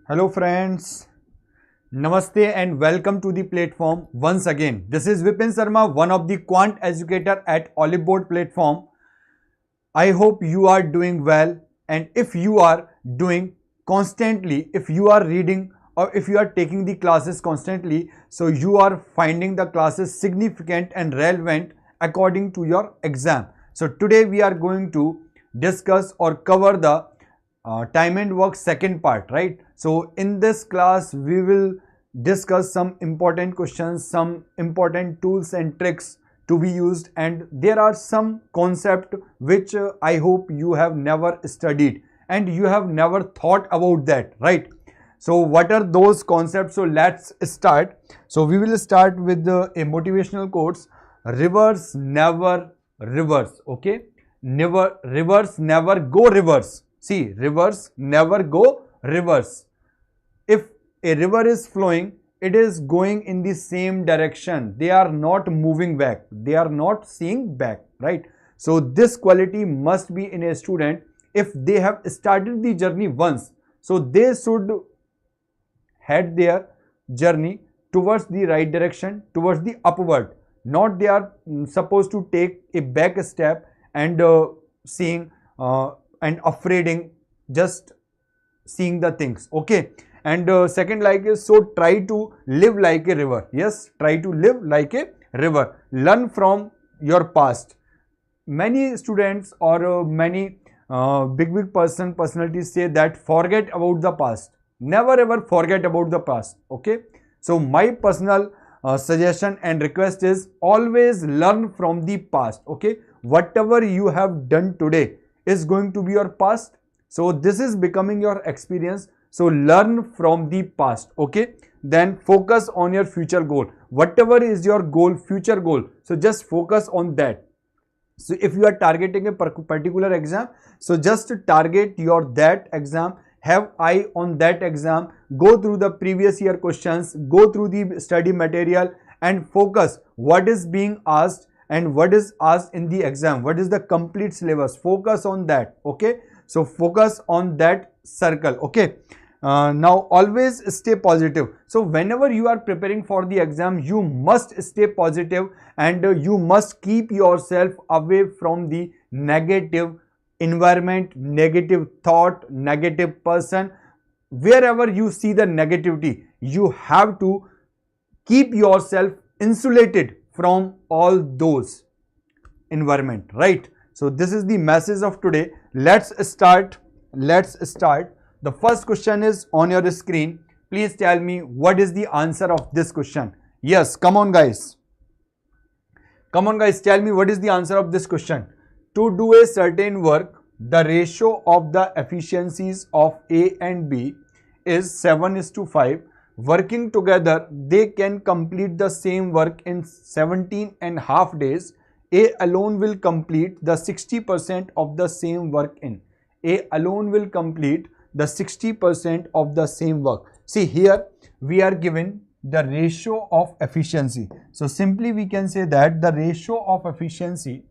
Hello friends, Namaste and welcome to the platform once again. This is Vipin Sharma, one of the quant educator at oliveboard platform. I hope you are doing well, and if you are doing constantly, if you are reading or if you are taking the classes constantly, so you are finding the classes significant and relevant according to your exam. So today we are going to discuss or cover the time and work second part, right? So in this class we will discuss some important questions, some important tools and tricks to be used, and there are some concept which I hope you have never studied and you have never thought about that, right? So what are those concepts? So let's start. So we will start with a motivational quotes. Rivers never reverse. Okay, never rivers never go reverse. See, rivers never go reverse. If a river is flowing, it is going in the same direction. They are not moving back. They are not seeing back, right? So this quality must be in a student. If they have started the journey once, so they should head their journey towards the right direction, towards the upward. Not they are supposed to take a back step and seeing and afraiding, just seeing the things. Okay. And second like is, so try to live like a river. Yes, try to live like a river. Learn from your past. Many students or many big personalities say that forget about the past. Never ever forget about the past. Okay. So my personal suggestion and request is always learn from the past. Okay. Whatever you have done today is going to be your past. So this is becoming your experience. So learn from the past. Okay. Then focus on your future goal. Whatever is your goal, future goal. So just focus on that. So if you are targeting a particular exam, so just target your that exam. Have eye on that exam. Go through the previous year questions. Go through the study material and focus what is being asked and what is asked in the exam. What is the complete syllabus? Focus on that. Okay. So focus on that circle. Okay. Now always stay positive. So whenever you are preparing for the exam, you must stay positive and you must keep yourself away from the negative environment, negative thought, negative person. Wherever you see the negativity, you have to keep yourself insulated from all those environment, right? So this is the message of today. Let's start. The first question is on your screen. Please tell me what is the answer of this question. Yes, come on guys. Come on guys, tell me what is the answer of this question. To do a certain work, the ratio of the efficiencies of A and B is 7:5. Working together, they can complete the same work in 17.5 days. A alone will complete the 60% of the same work in. A alone will complete the 60% of the same work. See here, we are given the ratio of efficiency. So simply we can say that the ratio of efficiency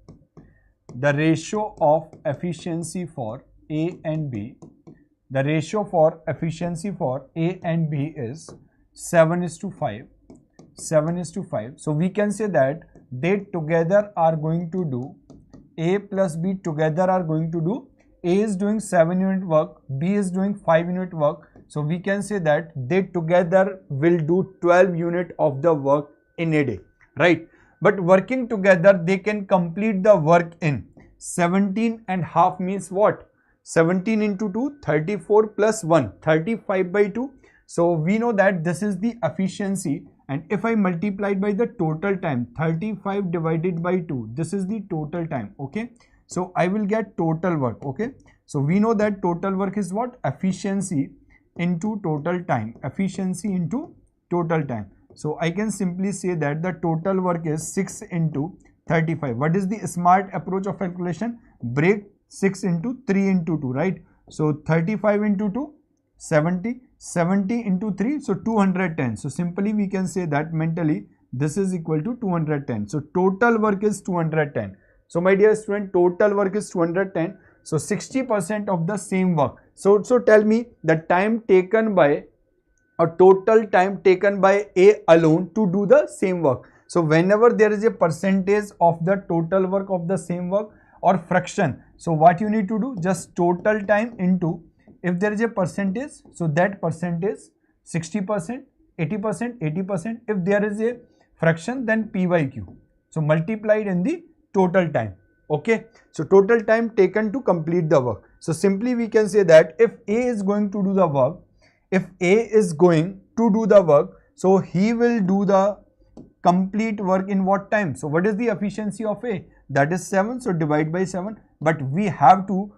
for A and B, the ratio for efficiency for A and B is 7:5. 7:5. So we can say that they together are going to do, A plus B together are going to do, A is doing 7 unit work, B is doing 5 unit work. So we can say that they together will do 12 unit of the work in a day, right? But working together, they can complete the work in 17.5 means what? 17 into 2, 34 plus 1, 35/2. So we know that this is the efficiency, and if I multiply by the total time, 35 divided by 2, this is the total time. Okay. So I will get total work. Okay. So we know that total work is what? Efficiency into total time. Efficiency into total time. So I can simply say that the total work is 6 into 35. What is the smart approach of calculation? Break 6 into 3 into 2, right? So 35 into 2, 70. 70 into 3, so 210. So simply we can say that mentally this is equal to 210. So total work is 210. So my dear student, total work is 210. So 60% of the same work. So tell me the time taken by, or total time taken by A alone to do the same work. So whenever there is a percentage of the total work of the same work or fraction, so what you need to do, just total time into, if there is a percentage, so that percentage 60%, 80%, 80%. If there is a fraction, then P by Q. So multiplied in the total time. Okay. So total time taken to complete the work. So simply we can say that if A is going to do the work, so he will do the complete work in what time? So what is the efficiency of A? That is 7. So divide by 7. But we have to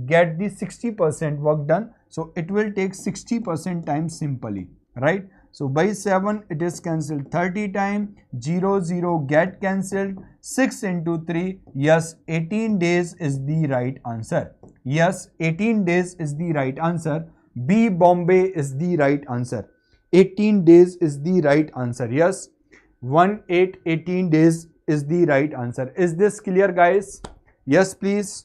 get the 60% work done. So it will take 60% time simply, right? So by 7 it is cancelled 30 time, 0, 0 get cancelled, 6 into 3, yes, 18 days is the right answer. Yes, 18 days is the right answer. B, Bombay is the right answer. 18 days is the right answer. Yes, 18 days is the right answer. Is this clear, guys? Yes, please.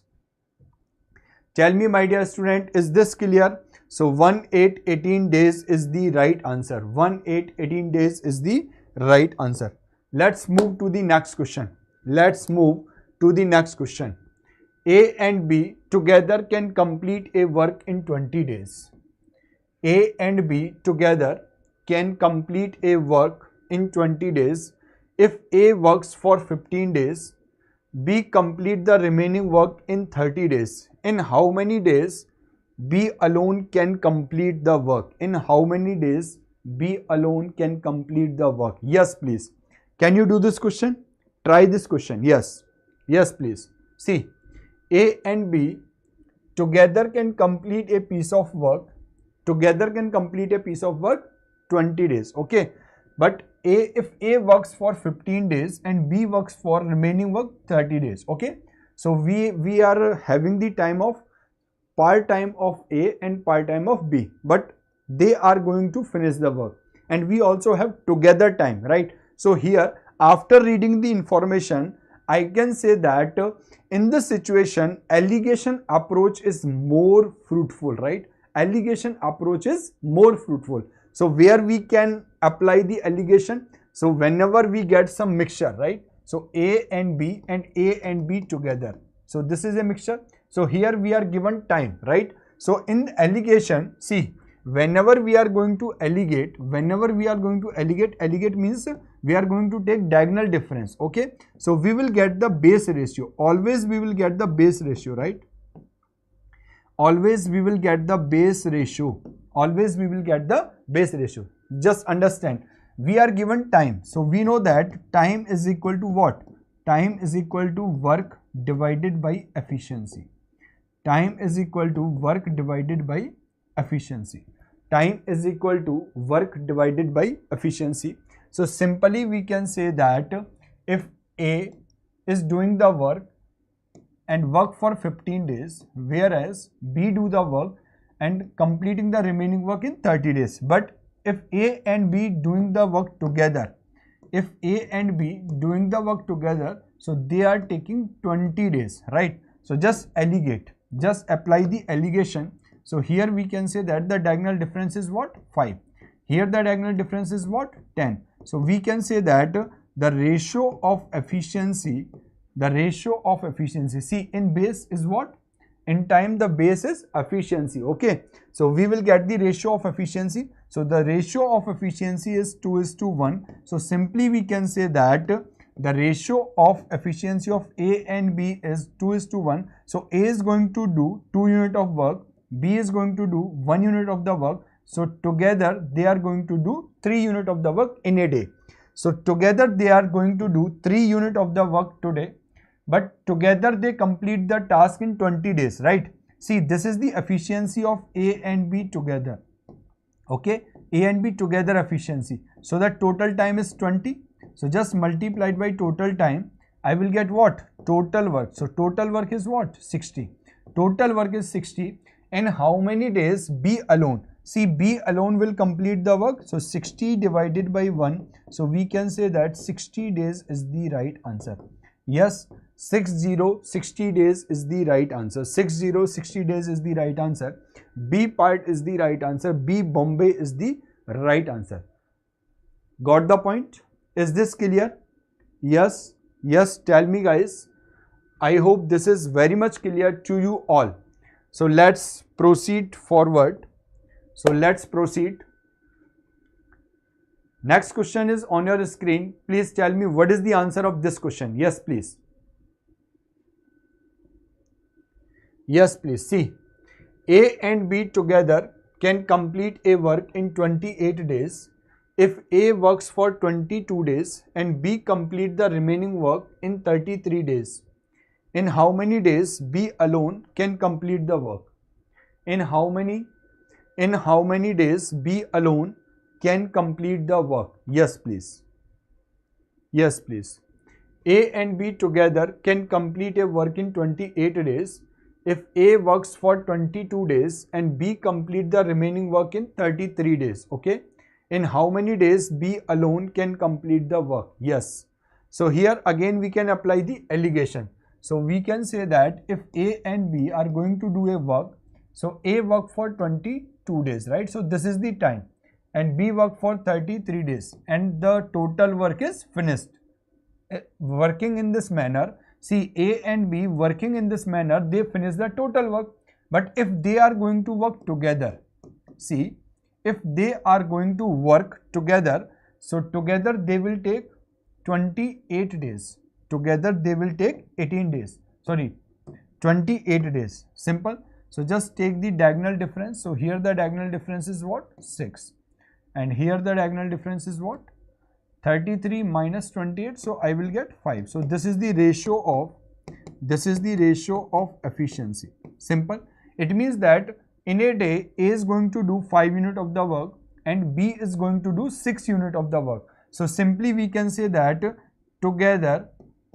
Tell me, my dear student, is this clear? So 18 days is the right answer. 18 days is the right answer. Let's move to the next question. A and B together can complete a work in 20 days. A and B together can complete a work in 20 days. If A works for 15 days, B complete the remaining work in 30 days. In how many days B alone can complete the work? In how many days B alone can complete the work? Yes, please. Can you do this question? Try this question. Yes. Yes, please. See, A and B together can complete a piece of work. 20 days. Okay. But if A works for 15 days and B works for remaining work 30 days. Okay. So we are having the time of part time of A and part time of B, but they are going to finish the work, and we also have together time, right? So here, after reading the information, I can say that in this situation, allegation approach is more fruitful, right? Allegation approach is more fruitful. So where we can apply the allegation? So whenever we get some mixture, right? So A and B and A and B together. So this is a mixture. So here we are given time, right? So in allegation, see, whenever we are going to allegate, allegate means we are going to take diagonal difference, okay? So we will get the base ratio. Always we will get the base ratio, right? Always we will get the base ratio. Just understand, we are given time. So we know that time is equal to what? Time is equal to work divided by efficiency. Time is equal to work divided by efficiency. So simply we can say that if A is doing the work and work for 15 days, whereas B do the work and completing the remaining work in 30 days. But if A and B doing the work together, so they are taking 20 days, right? So just apply the allegation. So here we can say that the diagonal difference is what? 5. Here the diagonal difference is what? 10. So we can say that the ratio of efficiency, see, in base is what? In time the base is efficiency, okay? So we will get the ratio of efficiency. So the ratio of efficiency is 2:1. So simply we can say that the ratio of efficiency of A and B is 2:1. So A is going to do 2 units of work, B is going to do 1 unit of the work. So together they are going to do 3 units of the work in a day. So together they are going to do 3 units of the work today, but together they complete the task in 20 days, right? See, this is the efficiency of A and B together. Okay, A and B together efficiency. So the total time is 20. So just multiplied by total time, I will get what? Total work. So total work is what? 60. Total work is 60. And how many days? B alone. See, B alone will complete the work. So 60 divided by 1. So we can say that 60 days is the right answer. Yes, 60 days is the right answer. 60 days is the right answer. B part is the right answer. B Bombay is the right answer. Got the point? Is this clear? Yes. Yes. Tell me, guys. I hope this is very much clear to you all. So let's proceed forward. So let's proceed. Next question is on your screen. Please tell me what is the answer of this question. Yes, please. Yes, please. See, A and B together can complete a work in 28 days if A works for 22 days and B complete the remaining work in 33 days. In how many days B alone can complete the work? In how many days B alone can complete the work? Yes, please. Yes, please. A and B together can complete a work in 28 days if A works for 22 days and B complete the remaining work in 33 days. Okay. In how many days B alone can complete the work? Yes. So here again we can apply the allegation. So we can say that if A and B are going to do a work, so A work for 22 days, right? So this is the time, and B work for 33 days and the total work is finished. Working in this manner, see, A and B working in this manner, they finish the total work. But if they are going to work together, see, if they are going to work together, so together they will take 28 days. Together they will take 28 days. Simple. So just take the diagonal difference. So here the diagonal difference is what? 6. And here the diagonal difference is what? 33 minus 28. So I will get 5. So this is the ratio of efficiency. Simple. It means that in a day A is going to do 5 units of the work and B is going to do 6 units of the work. So simply we can say that together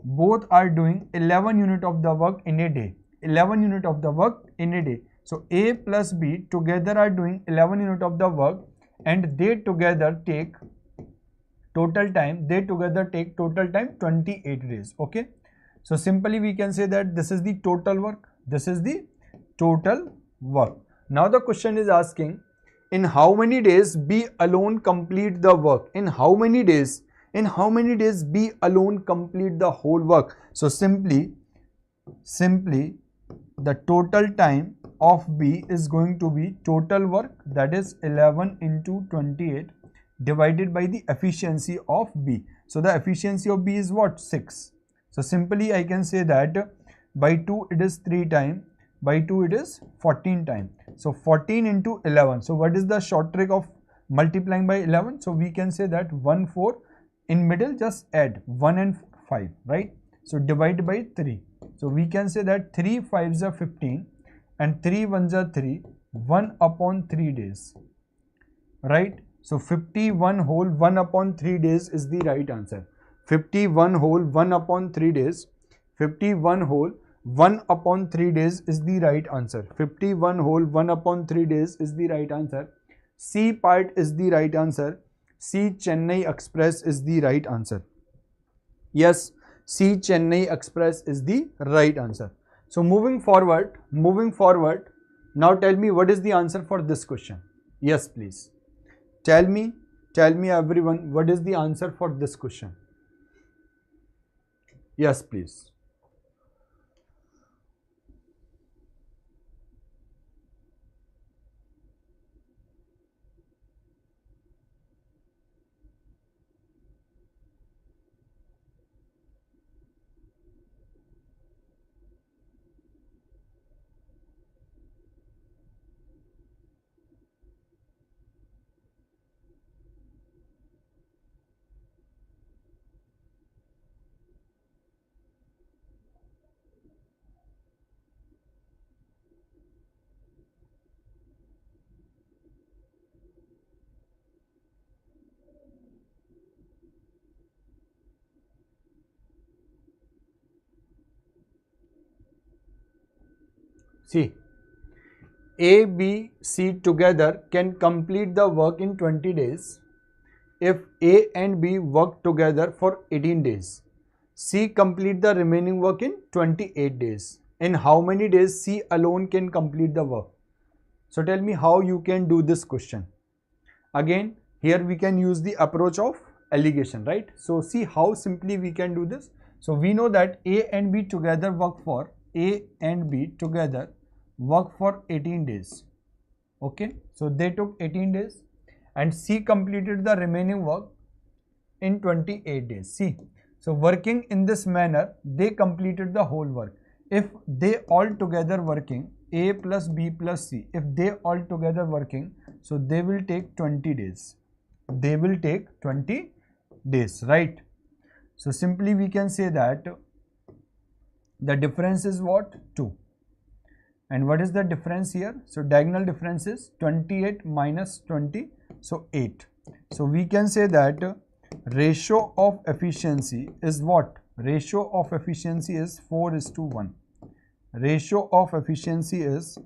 both are doing 11 units of the work in a day. 11 units of the work in a day. So A plus B together are doing 11 units of the work and they together take total time 28 days. Okay. So simply we can say that this is the total work. This is the total work. Now the question is asking, in how many days B alone complete the work? In how many days B alone complete the whole work? So simply the total time of B is going to be total work, that is 11 into 28 divided by the efficiency of B. So the efficiency of B is what? 6. So simply I can say that by 2 it is 3 times, by 2 it is 14 times. So 14 into 11. So what is the short trick of multiplying by 11? So we can say that 1 4 in middle, just add 1 and 5, right? So divide by 3. So we can say that 3 5s are 15 and 3 1s are 3, 1 upon 3 days, right? So 51 whole 1 upon 3 days is the right answer. 51 whole 1 upon 3 days. 51 whole 1 upon 3 days is the right answer. 51 whole 1 upon 3 days is the right answer. C part is the right answer. C Chennai Express is the right answer. Yes, C Chennai Express is the right answer. So moving forward, now tell me what is the answer for this question. Yes, please. Tell me everyone, what is the answer for this question? Yes, please. See, A, B, C together can complete the work in 20 days if A and B work together for 18 days. C complete the remaining work in 28 days. In how many days C alone can complete the work? So tell me how you can do this question. Again, here we can use the approach of allegation, right? So see how simply we can do this. So we know that A and B together work for 18 days. Okay, so they took 18 days and C completed the remaining work in 28 days. See, so working in this manner, they completed the whole work. If they all together working, A plus B plus C, if they all together working, so they will take 20 days. They will take 20 days, right? So simply we can say that the difference is what? 2. And what is the difference here? So diagonal difference is 28 minus 20, so 8. So we can say that ratio of efficiency is what? Ratio of efficiency is 4:1. Ratio of efficiency is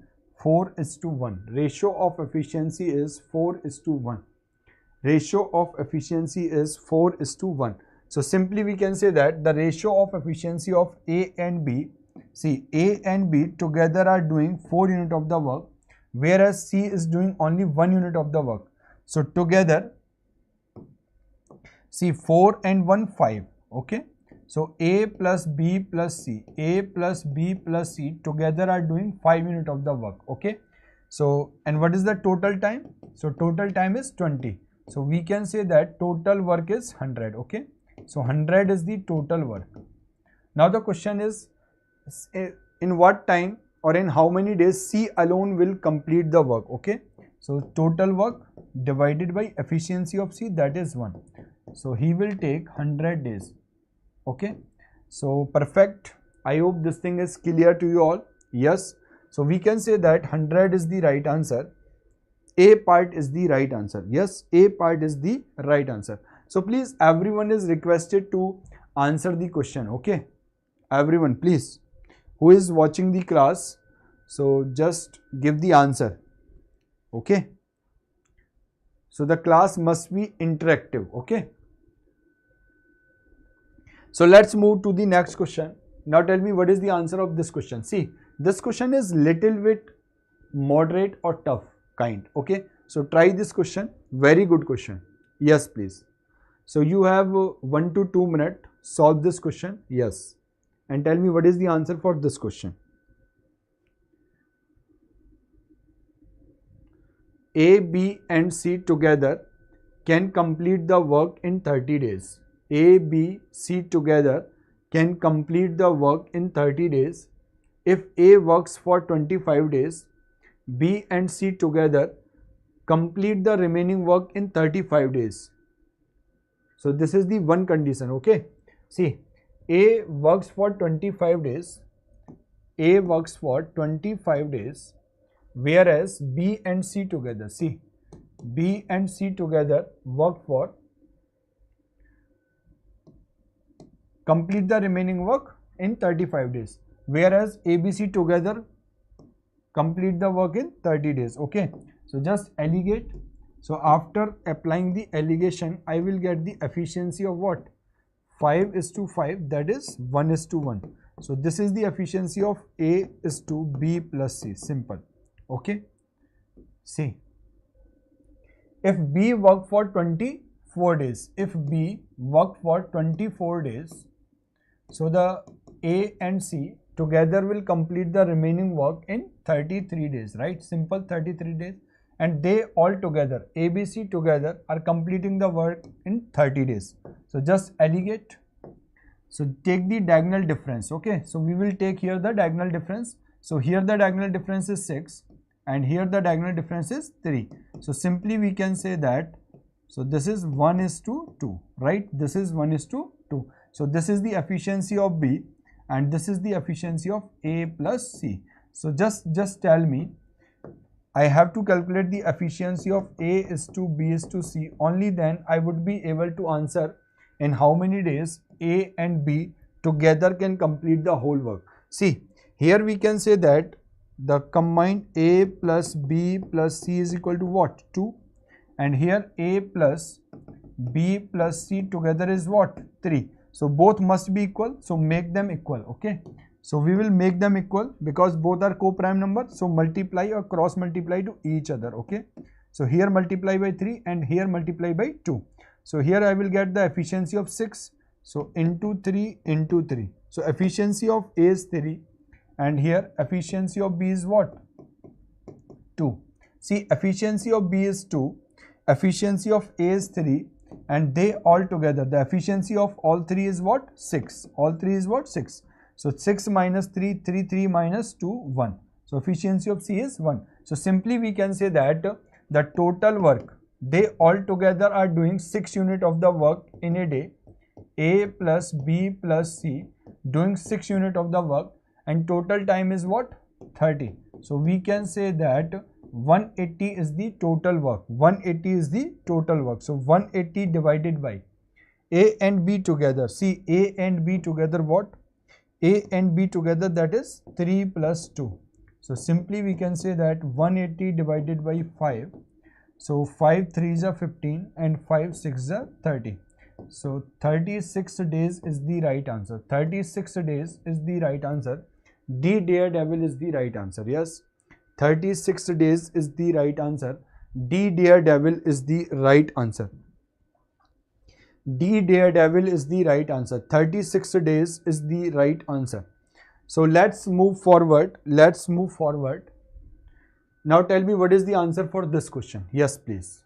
4:1. Ratio of efficiency is 4:1. Ratio of efficiency is 4:1. So simply we can say that the ratio of efficiency of A and B, see, A and B together are doing 4 units of the work, whereas C is doing only 1 unit of the work. So together, see, 4 and 1, 5. Okay. So A plus B plus C, A plus B plus C together are doing 5 units of the work. Okay. So, and what is the total time? So total time is 20. So we can say that total work is 100. Okay. So 100 is the total work. Now the question is, in what time or in how many days C alone will complete the work? Okay. So total work divided by efficiency of C, that is 1. So he will take 100 days. Okay. So perfect. I hope this thing is clear to you all. Yes. So we can say that 100 is the right answer. A part is the right answer. Yes, A part is the right answer. So please, everyone is requested to answer the question. Okay. Everyone, please, who is watching the class, so just give the answer. Okay. So the class must be interactive. Okay. So let's move to the next question. Now tell me what is the answer of this question. See, this question is little bit moderate or tough kind. Okay. So try this question. Very good question. Yes, please. So you have 1 to 2 minutes. Solve this question. Yes. And tell me what is the answer for this question. A, B and C together can complete the work in 30 days. A, B, C together can complete the work in 30 days. If A works for 25 days, B and C together complete the remaining work in 35 days. So this is the one condition. Okay. See, A works for 25 days. A works for 25 days. Whereas B and C together, see, B and C together work for complete the remaining work in 35 days. Whereas ABC together complete the work in 30 days. Okay. So just allegate. So after applying the allegation, I will get the efficiency of what? 5:5, that is 1:1. So this is the efficiency of A:B plus C. Simple. Okay. See, if B work for 24 days, if B work for 24 days, so the A and C together will complete the remaining work in 33 days, right? Simple, 33 days. And they all together, ABC together, are completing the work in 30 days. So just allegate. So take the diagonal difference. Okay. So we will take here the diagonal difference. So here the diagonal difference is 6 and here the diagonal difference is 3. So simply we can say that, so this is 1:2, right? This is 1:2. So this is the efficiency of B and this is the efficiency of A plus C. So just tell me, I have to calculate the efficiency of A:B:C. Only then I would be able to answer in how many days A and B together can complete the whole work. See, here we can say that the combined A plus B plus C is equal to what? 2. And here A plus B plus C together is what? 3. So both must be equal, so make them equal. Okay, so we will make them equal because both are co-prime numbers, so multiply or cross multiply to each other. Okay, so here multiply by 3 and here multiply by 2. So here I will get the efficiency of 6, so into 3 into 3. So efficiency of A is 3 and here efficiency of B is what? 2. See, efficiency of B is 2, efficiency of A is 3, and they all together, the efficiency of all three is what? 6. All three is what? 6. So 6 minus 3, 3 minus 2, 1. So efficiency of C is 1. So simply we can say that the total work, they all together are doing 6 units of the work in a day. A plus B plus C doing 6 units of the work, and total time is what? 30. So we can say that 180 is the total work. 180 is the total work. So 180 divided by A and B together. See, A and B together what? A and B together, that is 3 plus 2. So simply we can say that 180 divided by 5. So 5 3s are 15 and 5 6s are 30. So 36 days is the right answer. 36 days is the right answer. D daredevil is the right answer. Yes, 36 days is the right answer. D daredevil is the right answer. D daredevil is the right answer. 36 days is the right answer. So let's move forward. Let's move forward. Now tell me what is the answer for this question. Yes, please.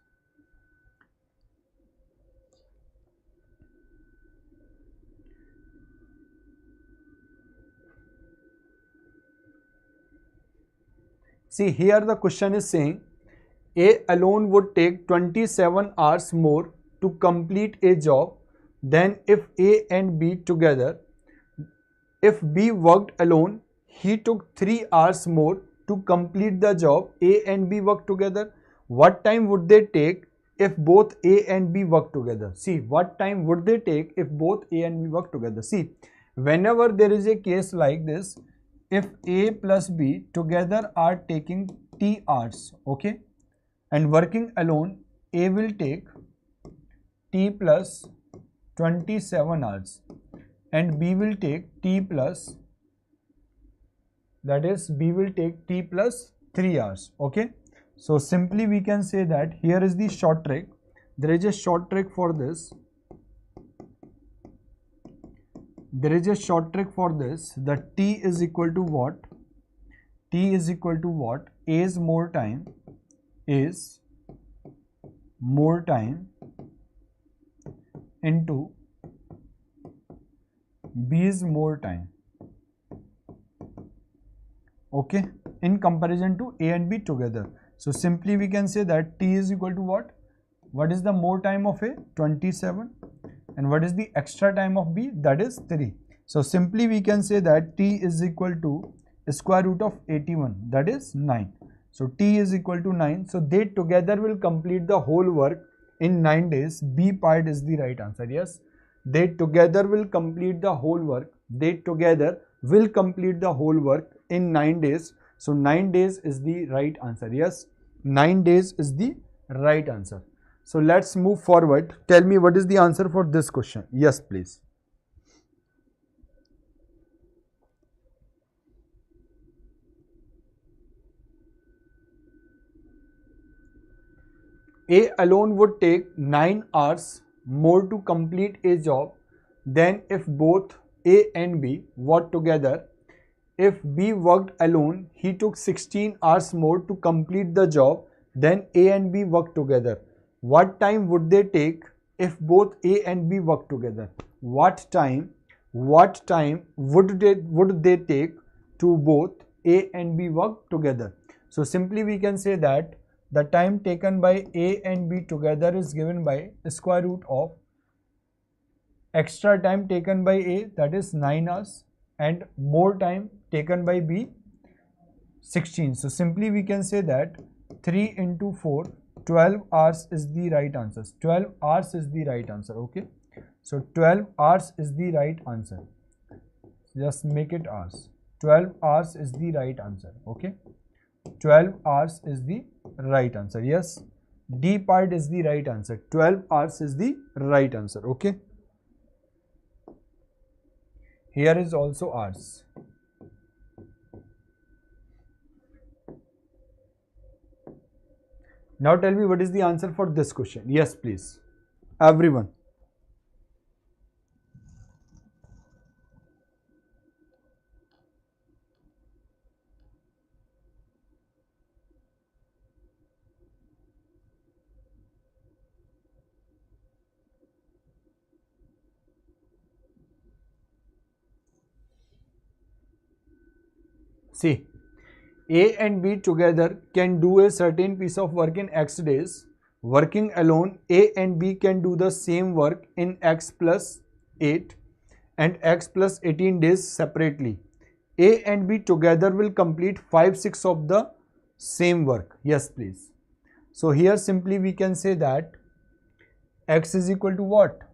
See, here the question is saying A alone would take 27 hours more to complete a job than if A and B together. If B worked alone, he took 3 hours more to complete the job. A and B work together. What time would they take if both A and B work together? See, what time would they take if both A and B work together? See, whenever there is a case like this, if A plus B together are taking T hours, okay, and working alone, A will take T plus 27 hours and B will take T plus, that is B will take T plus 3 hours. Okay, so simply we can say that here is the short trick. There is a short trick for this. There is a short trick for this. The T is equal to what? T is equal to what? A is more time, is more time into B is more time. Okay, in comparison to A and B together. So simply we can say that T is equal to what? What is the more time of A? 27. And what is the extra time of B? That is 3. So simply we can say that T is equal to square root of 81, that is 9. So T is equal to 9. So they together will complete the whole work in 9 days. B part is the right answer. Yes, they together will complete the whole work. They together will complete the whole work in 9 days. So 9 days is the right answer. Yes, 9 days is the right answer. So let's move forward. Tell me what is the answer for this question. Yes, please. A alone would take 9 hours more to complete a job than if both A and B worked together. If B worked alone, he took 16 hours more to complete the job than A and B worked together. What time would they take if both A and B work together? What time would they take to both A and B work together? So simply we can say that the time taken by A and B together is given by square root of extra time taken by A, that is 9 hours, and more time taken by B, 16. So simply we can say that 3 into 4, 12 hours is the right answer. 12 hours is the right answer. Okay, so 12 hours is the right answer. Just make it hours. 12 hours is the right answer. Okay, 12 hours is the right answer. Yes, D part is the right answer. 12 hours is the right answer. Okay, Here is also hours. Now tell me what is the answer for this question. Yes, please. Everyone. See, A and B together can do a certain piece of work in X days. Working alone, A and B can do the same work in X plus 8 and X plus 18 days separately. A and B together will complete 5/6 of the same work. Yes, please. So here simply we can say that X is equal to what?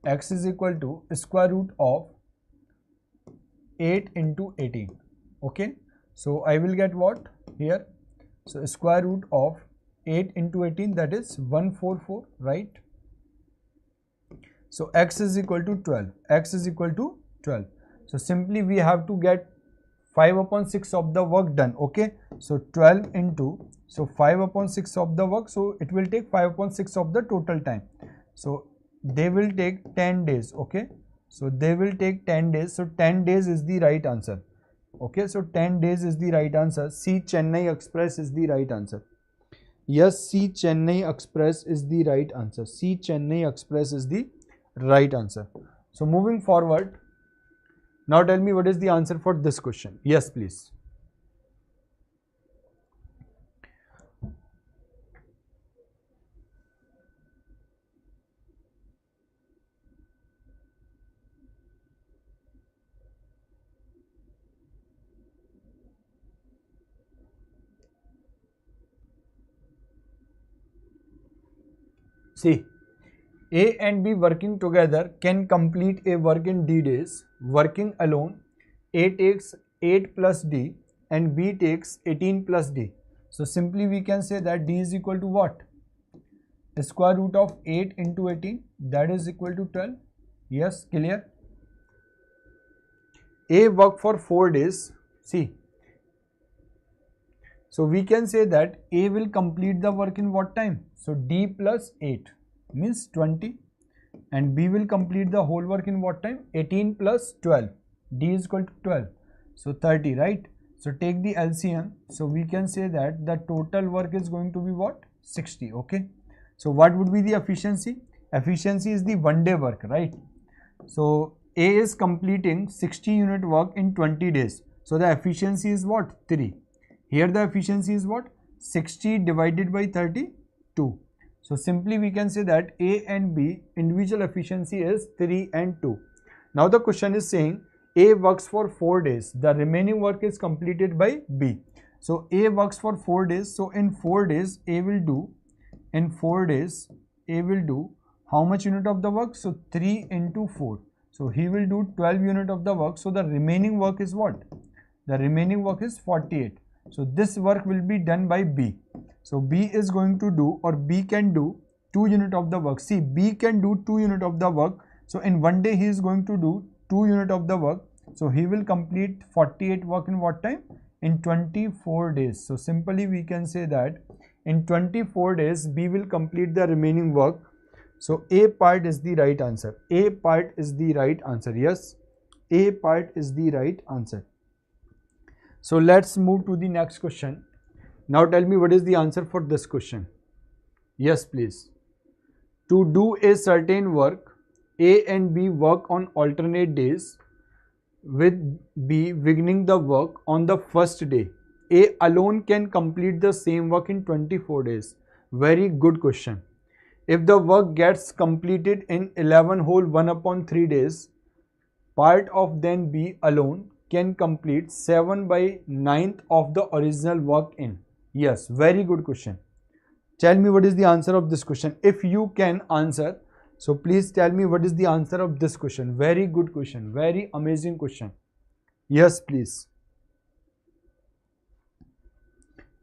X is equal to square root of 8 into 18. Okay. So I will get what here? So square root of 8 into 18, that is 144, right? So X is equal to 12. X is equal to 12. So simply we have to get 5/6 of the work done. Okay. So 12 into, so 5/6 of the work. So it will take 5/6 of the total time. So they will take 10 days. Okay. So they will take 10 days. So 10 days is the right answer. Okay, so 10 days is the right answer. C Chennai Express is the right answer. Yes, C Chennai Express is the right answer. C Chennai Express is the right answer. So moving forward, now tell me what is the answer for this question. Yes, please. See, A and B working together can complete a work in D days. Working alone, A takes 8 plus D and B takes 18 plus D. So simply we can say that D is equal to what? Square root of 8 into 18, that is equal to 12. Yes, clear? A work for 4 days. See, so we can say that A will complete the work in what time? So D plus 8 means 20, and B will complete the whole work in what time? 18 plus 12. D is equal to 12. So 30, right? So take the LCM. So we can say that the total work is going to be what? 60. Okay. So what would be the efficiency? Efficiency is the 1 day work, right? So A is completing 60 unit work in 20 days. So the efficiency is what? 3. Here the efficiency is what? 60 divided by 32. So simply we can say that A and B individual efficiency is 3 and 2. Now the question is saying A works for 4 days. The remaining work is completed by B. So A works for 4 days. So in 4 days A will do, how much unit of the work? So 3 into 4. So he will do 12 unit of the work. So the remaining work is what? The remaining work is 48. So this work will be done by B. So B is going to do, or B can do 2 unit of the work. See, B can do 2 unit of the work. So in 1 day he is going to do 2 unit of the work. So he will complete 48 work in what time? In 24 days. So simply we can say that in 24 days B will complete the remaining work. So A part is the right answer. A part is the right answer. Yes, A part is the right answer. So let's move to the next question. Now tell me what is the answer for this question. Yes, please. To do a certain work, A and B work on alternate days, with B beginning the work on the first day. A alone can complete the same work in 24 days. Very good question. If the work gets completed in 11 whole 1/3 days, part of then B alone can complete 7/9 of the original work in. Yes, very good question. Tell me what is the answer of this question. If you can answer, so please tell me what is the answer of this question. Very good question. Very amazing question. Yes, please.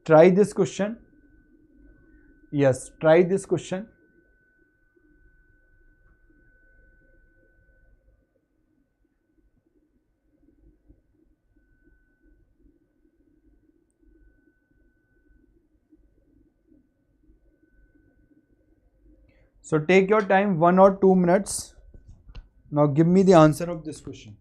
Try this question. Yes, try this question. So take your time, 1 or 2 minutes. Now give me the answer of this question.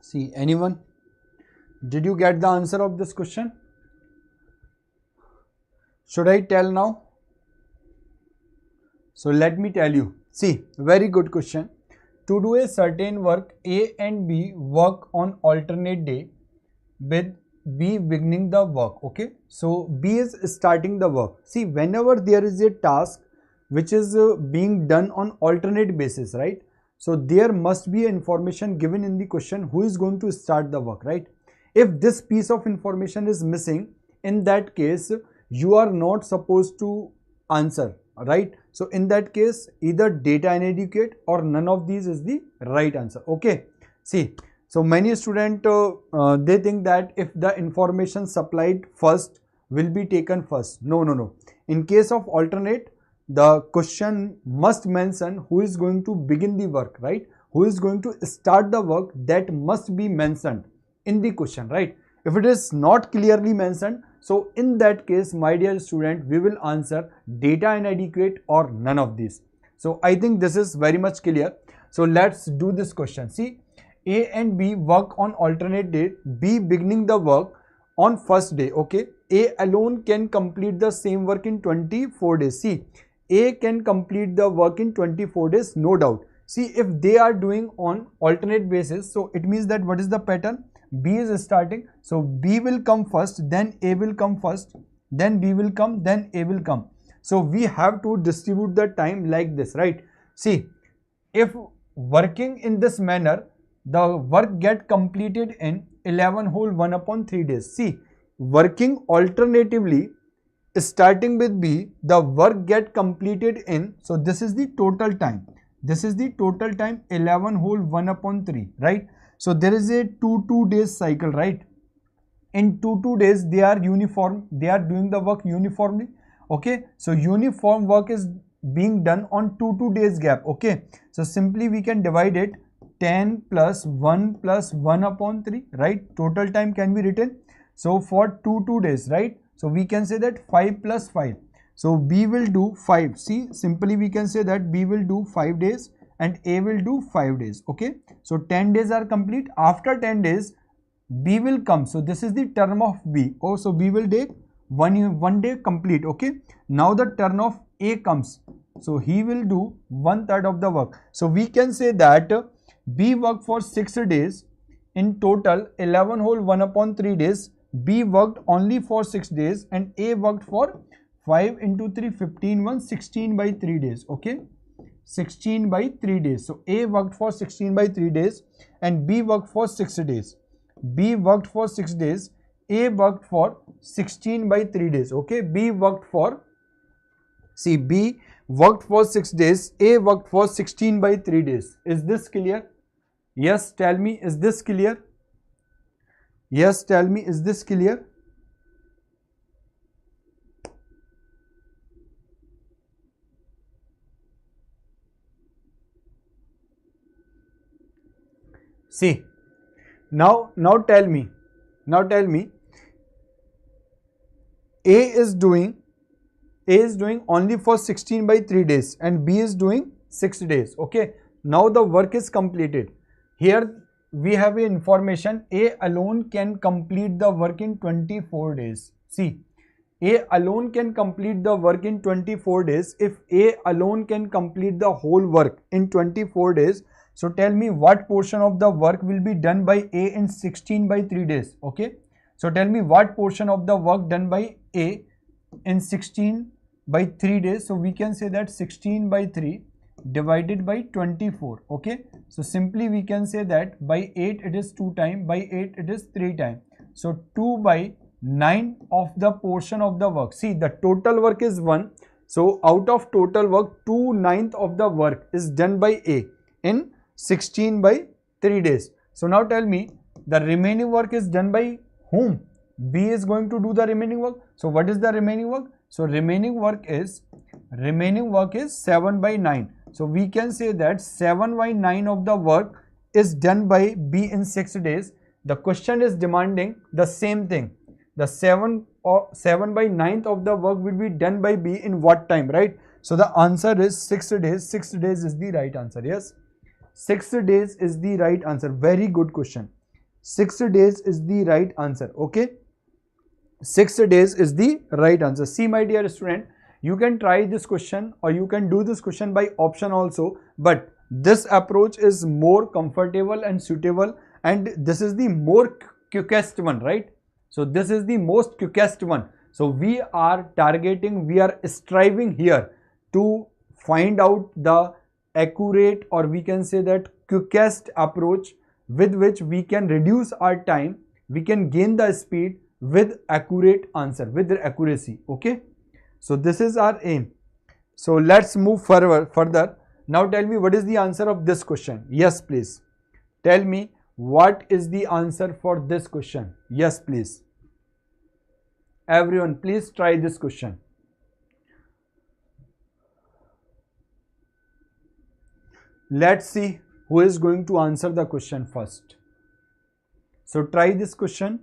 See, anyone? Did you get the answer of this question? Should I tell now? So let me tell you. See, very good question. To do a certain work, A and B work on alternate day with B beginning the work. Okay. So B is starting the work. See, whenever there is a task which is being done on alternate basis, right? So there must be information given in the question who is going to start the work, right? If this piece of information is missing, in that case, you are not supposed to answer, right? So in that case, either data inadequate or none of these is the right answer. Okay. See, so many students, they think that if the information supplied first will be taken first. No, no, no. In case of alternate, the question must mention who is going to begin the work, right? Who is going to start the work, that must be mentioned in the question, right? If it is not clearly mentioned, so in that case, my dear student, we will answer data inadequate or none of these. So I think this is very much clear. So let's do this question. See, A and B work on alternate day, B beginning the work on first day. Okay, A alone can complete the same work in 24 days. See, A can complete the work in 24 days, no doubt. See, if they are doing on alternate basis, so it means that what is the pattern? B is starting, so B will come first, then A will come first, then B will come, then A will come. So we have to distribute the time like this, right? See, if working in this manner, the work get completed in 11 whole 1 upon 3 days. See, working alternatively, starting with B, the work get completed in, so this is the total time. This is the total time, 11 whole 1 upon 3, right? So there is a 2 days cycle, right? In 2 days, they are uniform. They are doing the work uniformly. Okay. So uniform work is being done on 2 days gap. Okay. So simply we can divide it 10 plus 1 plus 1 upon 3, right? Total time can be written. So for 2 days, right? So we can say that 5 plus 5. So B will do 5. See, simply we can say that B will do 5 days and A will do 5 days. Okay. So 10 days are complete. After 10 days, B will come. So this is the term of B. So B will take one day complete. Okay. Now the turn of A comes. So he will do 1/3 of the work. So we can say that B worked for 6 days. In total 11 whole 1/3 days. B worked only for 6 days and A worked for 5 into 3 15 1 16 by 3 days. Okay, 16 by 3 days. So A worked for 16 by 3 days and B worked for 6 days. B worked for 6 days. A worked for 16 by 3 days. Okay, B worked for, see, B worked for 6 days. A worked for 16 by 3 days. Is this clear? Yes, tell me, is this clear? Yes, tell me, is this clear? See, now tell me, A is doing only for 16 by 3 days and B is doing 6 days. Okay, now the work is completed. Here we have information A alone can complete the work in 24 days. See, A alone can complete the work in 24 days. If A alone can complete the whole work in 24 days, so tell me what portion of the work will be done by A in 16 by 3 days. Okay, so tell me what portion of the work done by A in 16 by 3 days. So we can say that 16 by 3 divided by 24. Okay, so simply we can say that by 8 it is 2 times, by 8 it is 3 times. So 2 by 9 of the portion of the work. See, the total work is 1. So out of total work, 2/9 of the work is done by A in 16 by 3 days. So now tell me, the remaining work is done by whom? B is going to do the remaining work. So what is the remaining work? So remaining work is 7 by 9. So we can say that 7 by 9 of the work is done by B in 6 days. The question is demanding the same thing. The 7 by 9th of the work will be done by B in what time, right? So the answer is 6 days. 6 days is the right answer. Yes, 6 days is the right answer. Very good question. 6 days is the right answer. Okay, 6 days is the right answer. See, my dear student, you can try this question or you can do this question by option also, but this approach is more comfortable and suitable, and this is the more quickest one, right? So this is the most quickest one. So we are targeting, we are striving here to find out the accurate, or we can say that quickest approach with which we can reduce our time, we can gain the speed with accurate answer, with the accuracy. Okay, so this is our aim. So let's move further. Now tell me, what is the answer of this question? Yes, please. Tell me, what is the answer for this question? Yes, please. Everyone, please try this question. Let's see who is going to answer the question first. So try this question.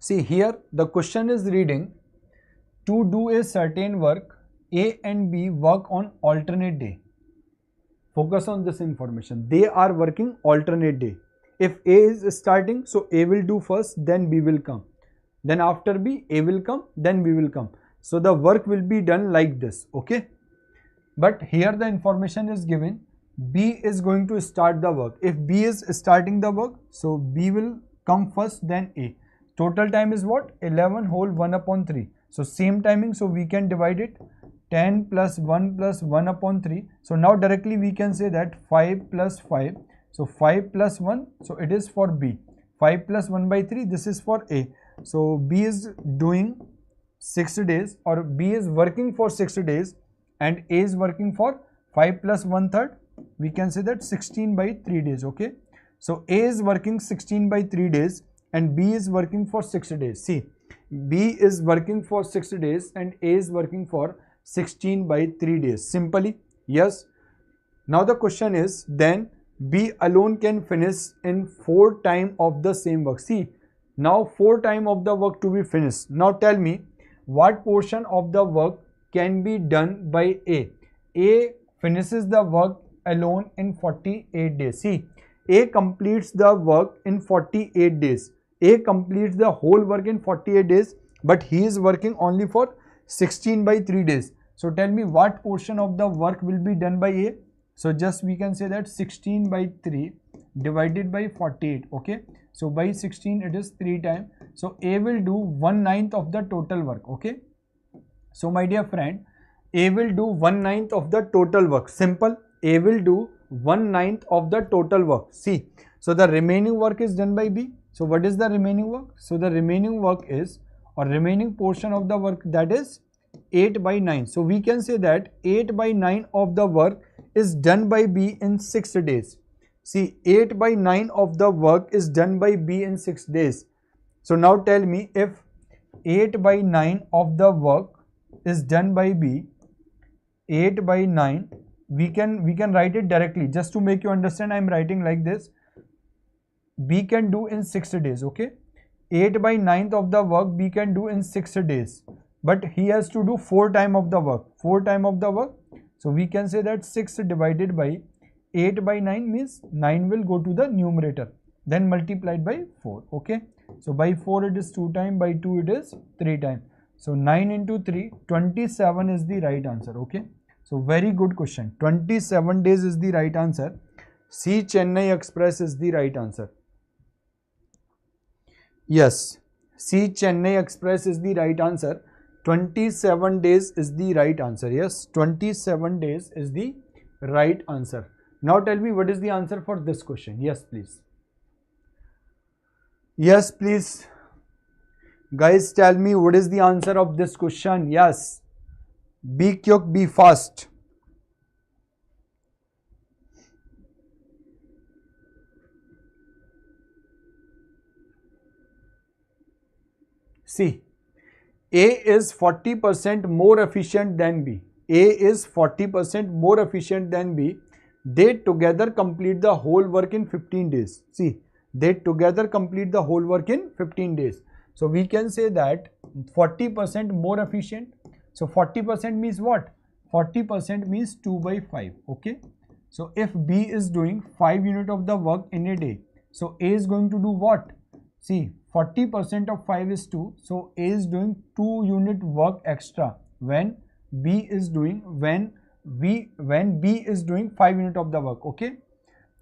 See, here the question is reading, to do a certain work, A and B work on alternate day. Focus on this information. They are working alternate day. If A is starting, so A will do first, then B will come. Then after B, A will come, then B will come. So the work will be done like this. Okay. But here the information is given, B is going to start the work. If B is starting the work, so B will come first, then A. Total time is what? 11 whole 1/3. So same timing, so we can divide it. 10 plus 1 plus 1/3. So now directly we can say that 5 plus 5. So 5 plus 1, so it is for B. 5 plus 1/3, this is for A. So B is doing 6 days, or B is working for 6 days and A is working for 5 plus 1/3. We can say that 16 by 3 days. Okay. So A is working 16 by 3 days and B is working for 6 days. See, B is working for 6 days and A is working for 16 by 3 days. Simply, yes. Now the question is, then B alone can finish in 4 times of the same work. See, now 4 times of the work to be finished. Now tell me, what portion of the work can be done by A? A finishes the work alone in 48 days. See, A completes the work in 48 days. A completes the whole work in 48 days, but he is working only for 16 by 3 days. So tell me what portion of the work will be done by A? So just we can say that 16 by 3 divided by 48. Okay. So by 16 it is 3 times. So A will do 1/9 of the total work. Okay. So my dear friend, A will do 1/9 of the total work. Simple. A will do 1/9 of the total work. See. So the remaining work is done by B. So what is the remaining work? So the remaining work is, or remaining portion of the work, that is 8 by 9. So we can say that 8 by 9 of the work is done by B in 6 days. See, 8 by 9 of the work is done by B in 6 days. So now tell me, if 8 by 9 of the work is done by B, 8 by 9, we can write it directly. Just to make you understand, I am writing like this. B can do in 6 days. Okay, 8 by 9th of the work B can do in 6 days, but he has to do 4 times of the work. 4 times of the work. So we can say that 6 divided by 8 by 9 means 9 will go to the numerator, then multiplied by 4. Okay, so by 4 it is 2 times, by 2 it is 3 times. So 9 into 3, 27 is the right answer. Okay, so very good question. 27 days is the right answer. C, Chennai Express is the right answer. Yes, C, Chennai Express is the right answer. 27 days is the right answer. Yes, 27 days is the right answer. Now tell me, what is the answer for this question? Yes, please. Yes, please. Guys, tell me, what is the answer of this question? Yes. Be quick, be fast. See, A is 40% more efficient than B. A is 40% more efficient than B. They together complete the whole work in 15 days. See, they together complete the whole work in 15 days. So we can say that 40% more efficient. So 40% means what? 40% means 2 by 5. Okay. So if B is doing 5 units of the work in a day, so A is going to do what? See, 40% of 5 is 2. So A is doing 2 unit work extra when B is doing, when B is doing 5 units of the work. Okay.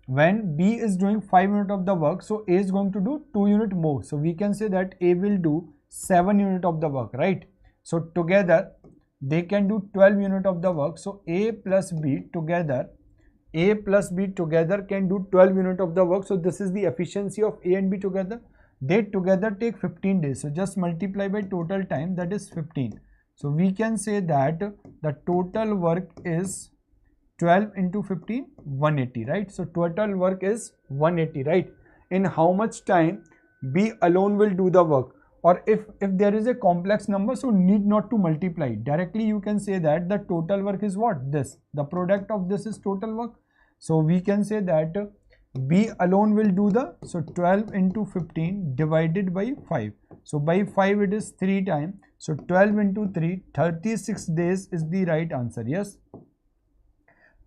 When B is doing 5 units of the work, so A is going to do 2 units more. So we can say that A will do 7 units of the work, right? So together they can do 12 units of the work. So A plus B together can do 12 units of the work. So this is the efficiency of A and B together. They together take 15 days. So just multiply by total time, that is 15. So we can say that the total work is 12 into 15, 180, right? So total work is 180, right? In how much time B alone will do the work? Or if there is a complex number, so need not to multiply. Directly you can say that the total work is what? This. The product of this is total work. So we can say that B alone will do the, so 12 into 15 divided by 5. So by 5 it is 3 times. So 12 into 3, 36 days is the right answer. Yes.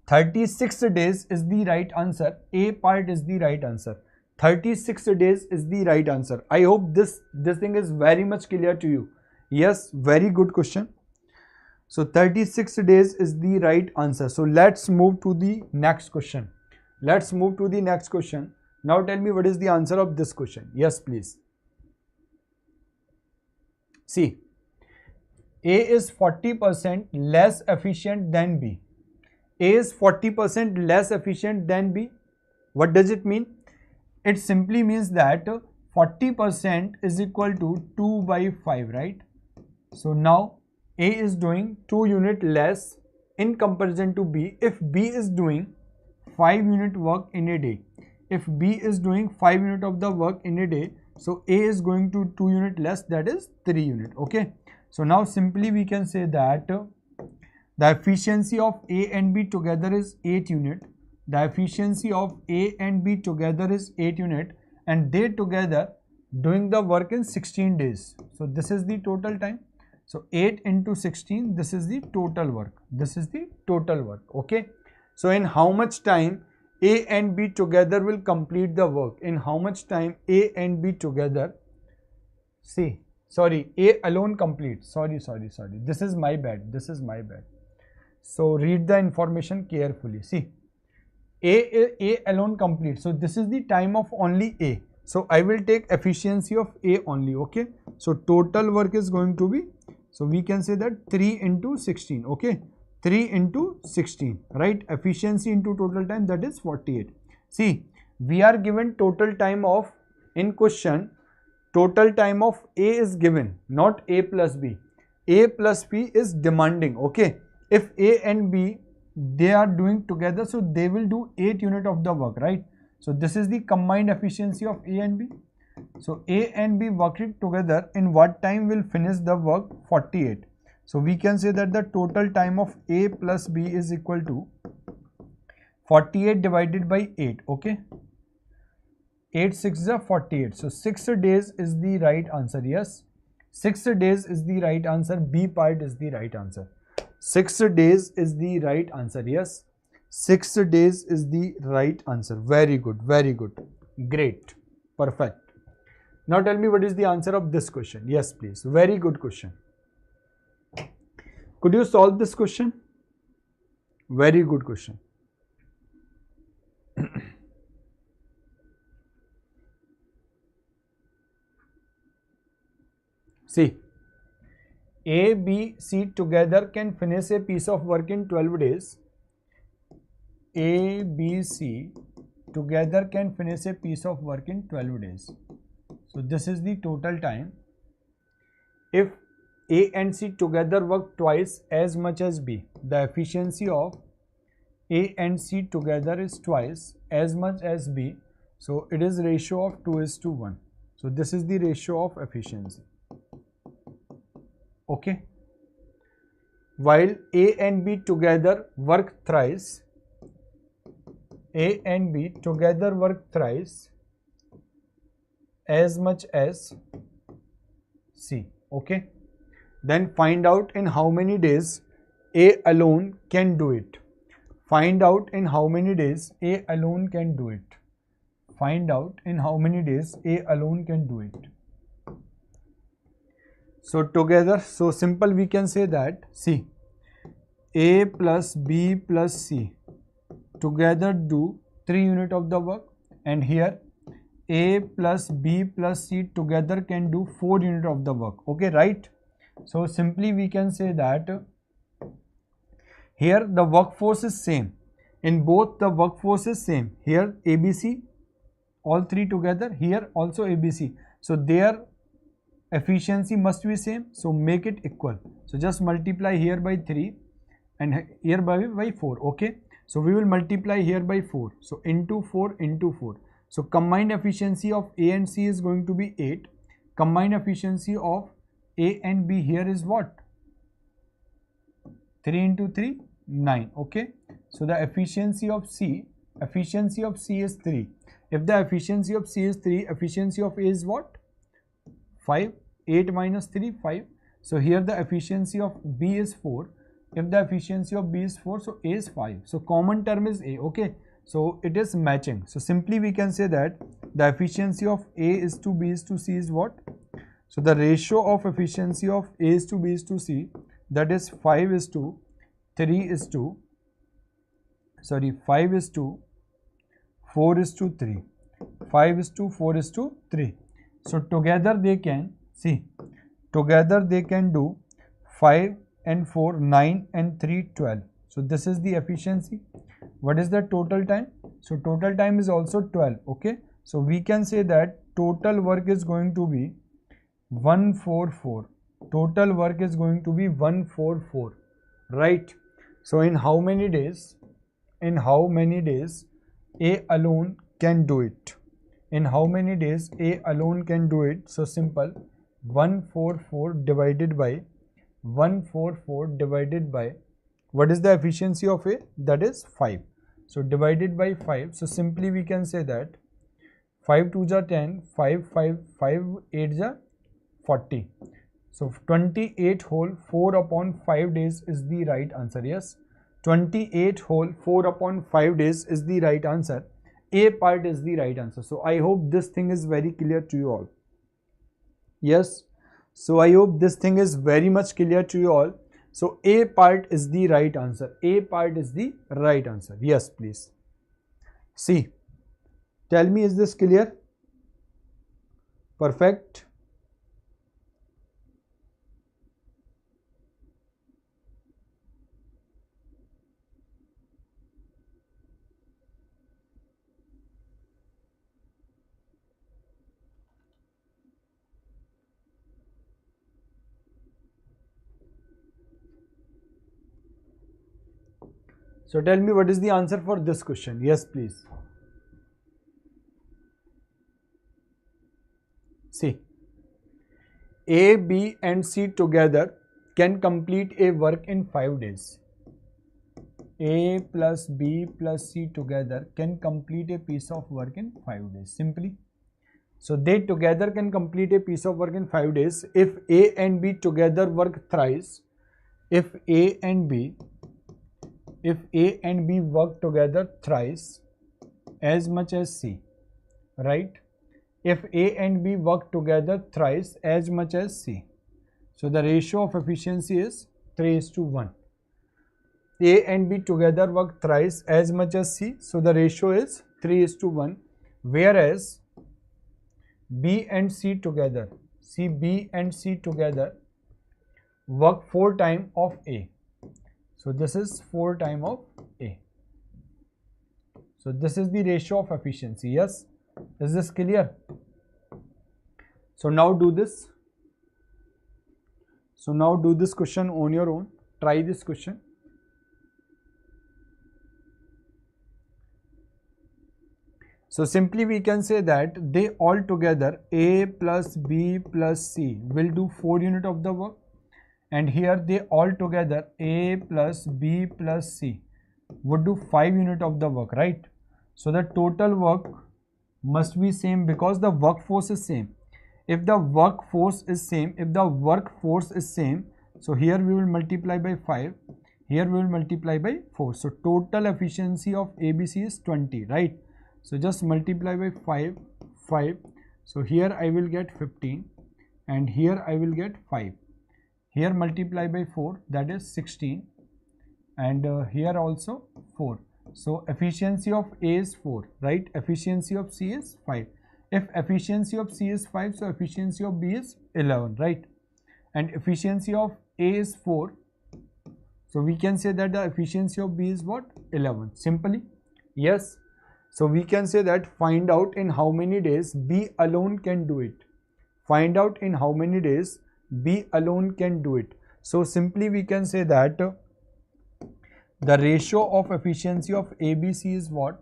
36 days is the right answer. A part is the right answer. 36 days is the right answer. I hope this thing is very much clear to you. Yes, very good question. So 36 days is the right answer. So let's move to the next question. Let's move to the next question. Now tell me, what is the answer of this question? Yes, please. See, A is 40% less efficient than B. A is 40% less efficient than B. What does it mean? It simply means that 40% is equal to 2 by 5, right? So now A is doing 2 units less in comparison to B. If B is doing 5 unit work in a day, if B is doing 5 unit of the work in a day, so A is going to 2 unit less, that is 3 unit. Okay. So now simply we can say that the efficiency of A and B together is 8 unit. The efficiency of A and B together is 8 unit, and they together doing the work in 16 days. So this is the total time. So 8 into 16, this is the total work. This is the total work. Okay. So in how much time A and B together will complete the work? In how much time A and B together? See, sorry, A alone complete. Sorry. This is my bad. So read the information carefully. See, A alone complete. So this is the time of only A. So I will take efficiency of A only. Okay. So total work is going to be, so we can say that 3 into 16. Okay. 3 into 16, right? Efficiency into total time, that is 48. See, we are given total time of, in question, total time of A is given, not A plus B. A plus B is demanding. Okay. If A and B, they are doing together, so they will do 8 unit of the work, right? So this is the combined efficiency of A and B. So A and B working together, in what time will finish the work? 48. So we can say that the total time of A plus B is equal to 48 divided by 8. Okay. 8 6 is 48. So 6 days is the right answer. Yes. 6 days is the right answer. B part is the right answer. 6 days is the right answer. Yes. 6 days is the right answer. Very good. Very good. Great. Perfect. Now tell me what is the answer of this question. Yes, please. Very good question. Could you solve this question? Very good question. See, A, B, C together can finish a piece of work in 12 days. A, B, C together can finish a piece of work in 12 days. So this is the total time. If A and C together work twice as much as B, the efficiency of A and C together is twice as much as B. So it is ratio of 2:1. So this is the ratio of efficiency. Okay. While A and B together work thrice, A and B together work thrice as much as C. Okay. Then find out in how many days A alone can do it. Find out in how many days A alone can do it. Find out in how many days A alone can do it. So together, so simple we can say that, see, A plus B plus C together do 3 unit of the work, and here A plus B plus C together can do 4 unit of the work. Okay, right? So simply we can say that here the workforce is same. In both the workforce is same. Here ABC, all 3 together, here also ABC. So their efficiency must be same. So make it equal. So just multiply here by 3 and here by 4. Okay. So we will multiply here by 4. So into 4 into 4. So combined efficiency of A and C is going to be 8. Combined efficiency of A and B here is what? 3 into 3, 9. Okay. So the efficiency of C is 3. If the efficiency of C is 3, efficiency of A is what? 5. 8 minus 3, 5. So here the efficiency of B is 4. If the efficiency of B is 4, so A is 5. So common term is A. Okay. So it is matching. So simply we can say that the efficiency of A is to B is to C is what? So the ratio of efficiency of A is to B is to C, that is 5 is to 3 is to, sorry, 5 is to 4 is to 3. 5 is to 4 is to 3. So together they can, see, together they can do 5 and 4, 9 and 3, 12. So this is the efficiency. What is the total time? So total time is also 12. Okay. So we can say that total work is going to be 144. Total work is going to be 144. Right. So in how many days? In how many days A alone can do it? In how many days A alone can do it? So simple, 144 divided by 144 divided by, what is the efficiency of A? That is 5. So divided by 5. So simply we can say that 5 2s are 10, 5 8s are 40. So 28 whole 4 upon 5 days is the right answer. Yes, 28 whole 4 upon 5 days is the right answer. A part is the right answer. So I hope this thing is very clear to you all. Yes, so I hope this thing is very much clear to you all. So A part is the right answer. A part is the right answer. Yes, please. See, tell me, is this clear? Perfect. So tell me, what is the answer for this question? Yes, please. See, A, B and C together can complete a work in 5 days. A plus B plus C together can complete a piece of work in 5 days. Simply. So they together can complete a piece of work in 5 days. If A and B together work thrice, if A and B work together thrice as much as C, right? If A and B work together thrice as much as C, so the ratio of efficiency is 3:1. A and B together work thrice as much as C, so the ratio is 3:1. Whereas B and C together, B and C together work 4 times of A. So this is 4 times of A. So this is the ratio of efficiency. Yes, is this clear? So now do this. So now do this question on your own. Try this question. So simply we can say that they all together, A plus B plus C, will do 4 units of the work, and here they all together, A plus B plus C, would do 5 units of the work, right? So the total work must be same because the workforce is same. If the workforce is same, so here we will multiply by 5, here we will multiply by 4. So total efficiency of ABC is 20, right? So just multiply by 5. So here I will get 15 and here I will get 5. Here multiply by 4, that is 16, and here also 4. So efficiency of A is 4, right? Efficiency of C is 5. If efficiency of C is 5, so efficiency of B is 11, right? And efficiency of A is 4. So we can say that the efficiency of B is what? 11. Simply. Yes. So we can say that find out in how many days B alone can do it. Find out in how many days B alone can do it. So simply we can say that the ratio of efficiency of ABC is what?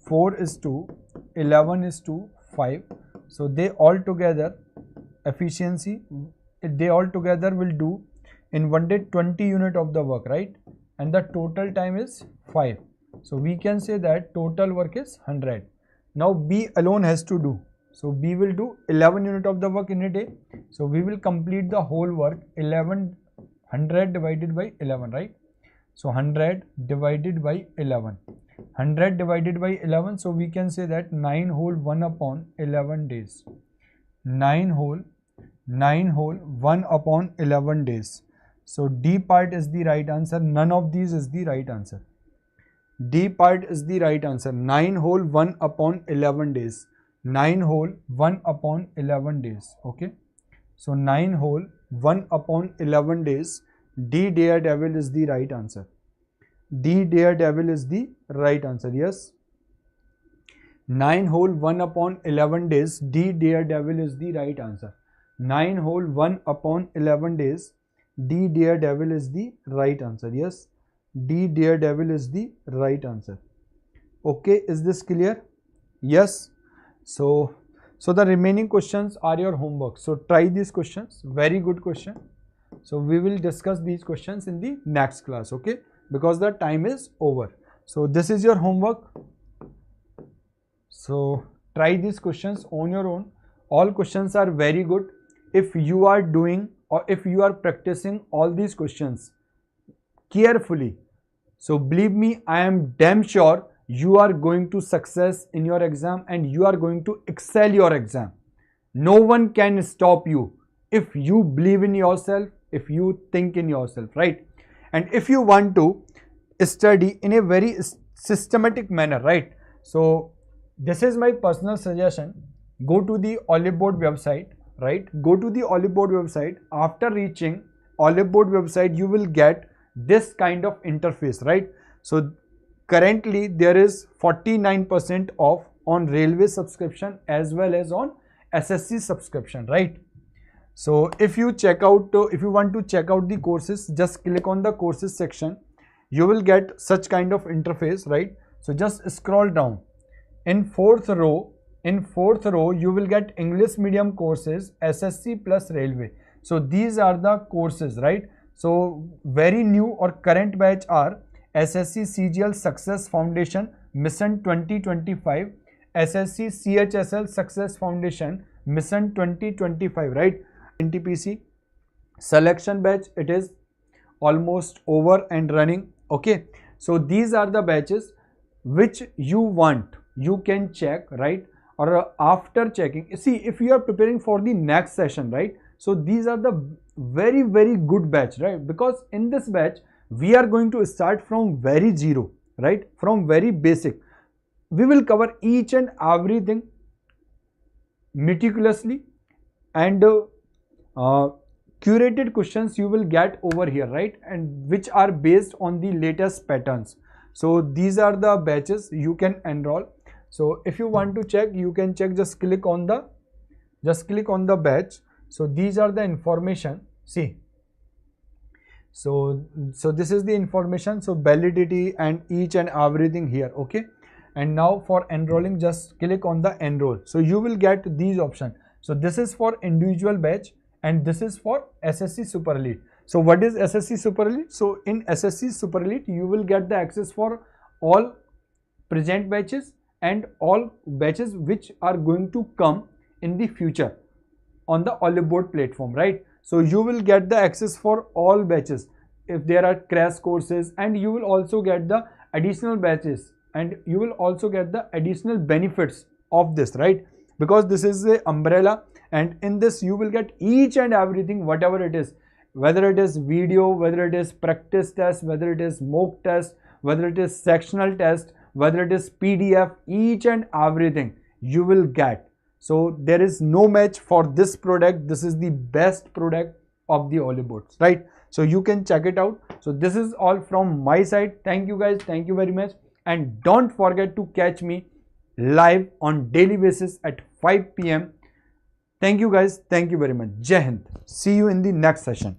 4:11:5. So they all together efficiency, they all together will do in 1 day 20 units of the work, right? And the total time is 5. So we can say that total work is 100. Now B alone has to do. So B will do 11 units of the work in a day. So we will complete the whole work 100 divided by 11, right? So 100 divided by 11. 100 divided by 11. So we can say that 9 whole 1 upon 11 days. 9 whole 1 upon 11 days. So D part is the right answer. None of these is the right answer. D part is the right answer. 9 whole 1 upon 11 days. 9 whole 1 upon 11 days. Okay. So 9 whole 1 upon 11 days. D daredevil is the right answer. D daredevil is the right answer. Yes. 9 whole 1 upon 11 days. D daredevil is the right answer. 9 whole 1 upon 11 days. D daredevil is the right answer. Yes. D daredevil is the right answer. Okay, is this clear? Yes. So the remaining questions are your homework. So try these questions. Very good question. So we will discuss these questions in the next class. Okay, because the time is over. So this is your homework. So try these questions on your own. All questions are very good. If you are doing or if you are practicing all these questions carefully, so believe me, I am damn sure you are going to success in your exam and you are going to excel your exam. No one can stop you if you believe in yourself, if you think in yourself, right? And if you want to study in a very systematic manner, right? So this is my personal suggestion. Go to the oliveboard website, right? Go to the oliveboard website. After reaching oliveboard website, you will get this kind of interface, right? So currently there is 49% off on railway subscription as well as on SSC subscription, right? So if you check out, if you want to check out the courses, just click on the courses section. You will get such kind of interface, right? So just scroll down. In fourth row, you will get English medium courses, SSC plus railway. So these are the courses, right? So very new or current batch are SSC CGL Success Foundation Mission 2025, SSC CHSL Success Foundation Mission 2025, right? NTPC selection batch, it is almost over and running. Okay, so these are the batches which you want, you can check, right? Or after checking, see, if you are preparing for the next session, right? So these are the very good batch, right? Because in this batch we are going to start from very zero, right? From very basic. We will cover each and everything meticulously, and curated questions you will get over here, right? And which are based on the latest patterns. So these are the batches you can enroll. So if you want to check, you can check, just click on the batch. So these are the information, see. So this is the information, so validity and each and everything here, okay? And now for enrolling, just click on the enroll. So you will get these options. So this is for individual batch and this is for SSC Super Elite. So what is SSC Super Elite? So in SSC Super Elite, you will get the access for all present batches and all batches which are going to come in the future on the oliveboard platform, right? So you will get the access for all batches if there are crash courses, and you will also get the additional batches and you will also get the additional benefits of this, right? Because this is the umbrella, and in this you will get each and everything, whatever it is, whether it is video, whether it is practice test, whether it is mock test, whether it is sectional test, whether it is PDF, each and everything you will get. So there is no match for this product. This is the best product of the oliveboards, right? So you can check it out. So this is all from my side. Thank you guys, thank you very much, and don't forget to catch me live on daily basis at 5 PM. Thank you guys, thank you very much. Jai Hind. See you in the next session.